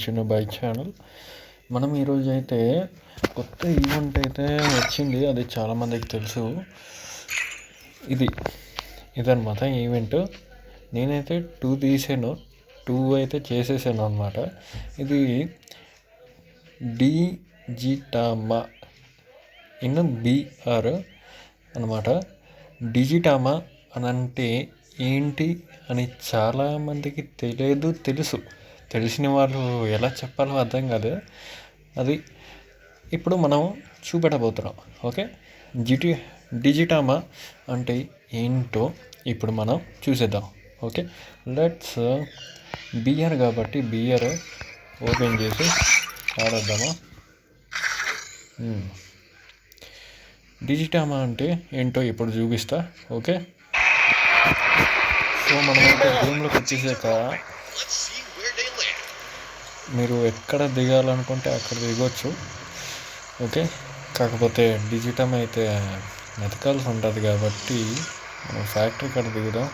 చిన్న bike channel. మనం ఈరోజు అయితే కొత్త ఈవెంట్ అయితే వచ్చింది, అది చాలామందికి తెలుసు. ఇదన్నమాట ఈవెంట్. నేనైతే 2 తీసాను, 2 అయితే చేసేసాను అనమాట. ఇది డిజిటామా BR అనమాట. డిజిటామా అని అంటే ఏంటి అని చాలామందికి తెలుసు. తెలిసిన వాళ్ళు ఎలా చెప్పాలో అర్థం కాదు. అది ఇప్పుడు మనం చూపెట్టబోతున్నాం. ఓకే, డిజిటామా అంటే ఏంటో ఇప్పుడు మనం చూసేద్దాం. ఓకే, లెట్స్ బిఆర్ కాబట్టి బిఆర్ ఓపెన్ చేసి ఆడేద్దామా. డిజిటామా అంటే ఏంటో ఇప్పుడు చూపిస్తా. ఓకే, సో మనం గేమ్లోకి వచ్చేసాక మీరు ఎక్కడ దిగాలనుకుంటే అక్కడ దిగొచ్చు. ఓకే, కాకపోతే డిజిటమ్ అయితే వెతకాల్సి ఉంటుంది కాబట్టి మనం ఫ్యాక్టరీ కాడ దిగుదాం.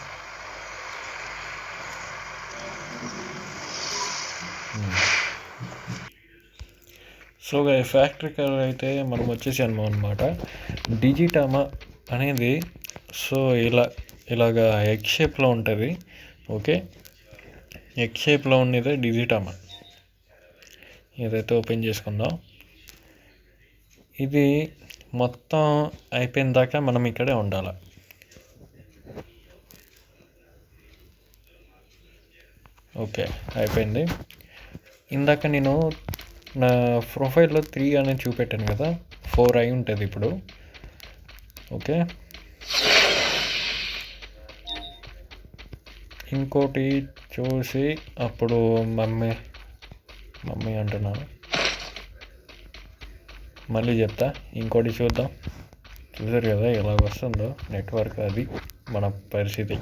సో ఫ్యాక్టరీ కాడ అయితే మనం వచ్చేసాము అనమాట. డిజిటామా అనేది సో ఇలాగా ఎగ్ షేప్లో ఉంటుంది. ఓకే, ఎగ్ షేప్లో ఉన్నదే డిజిటామా. ఇదైతే ఓపెన్ చేసుకుందాం. ఇది మొత్తం అయిపోయిన దాకా మనం ఇక్కడే ఉండాలి. ఓకే, అయిపోయింది. ఇందాక నేను నా ప్రొఫైల్లో 3 అనేది చూపెట్టాను కదా, 4 అయి ఉంటుంది ఇప్పుడు. ఓకే, ఇంకోటి చూసి అప్పుడు మమ్మీ అంటున్నాను, మళ్ళీ చెప్తా. ఇంకోటి చూద్దాం. చూసారు కదా ఎలా వస్తుందో నెట్వర్క్, అది మన పరిస్థితి.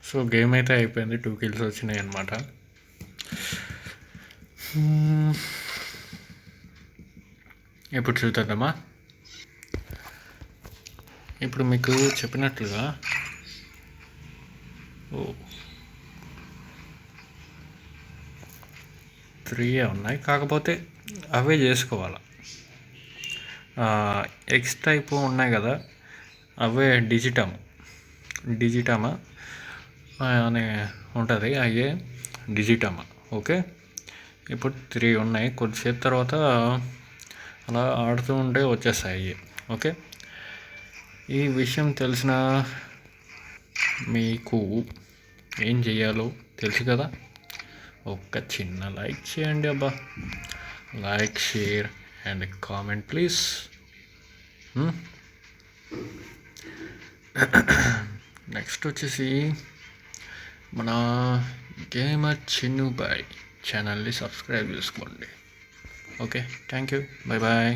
సో గేమ్ అయితే అయిపోయింది, 2 kills వచ్చినాయి అన్నమాట. ఇప్పుడు చూద్దామా. ఇప్పుడు మీకు చెప్పినట్లుగా 3 ఉన్నాయి, కాకపోతే అవే చేసుకోవాలి. ఎక్స్ టైప్ ఉన్నాయి కదా, అవే డిజిటామా అని ఉంటుంది, అయ్యే డిజిటామా. ఓకే, ఇప్పుడు 3 ఉన్నాయి. కొద్దిసేపు తర్వాత అలా ఆడుతూ ఉంటే వచ్చేస్తాయి అయ్యి. ఓకే, ఈ విషయం తెలిసిన మీకు ఏం చేయాలో తెలుసు కదా. ఒక చిన్న లైక్ చేయండి అబ్బా. Like, share and comment please. Next వచ్చేసి మన గేమర్ చిన్ను బాయ్ ఛానల్ని సబ్స్క్రైబ్ చేసుకోండి. Okay, thank you, bye bye.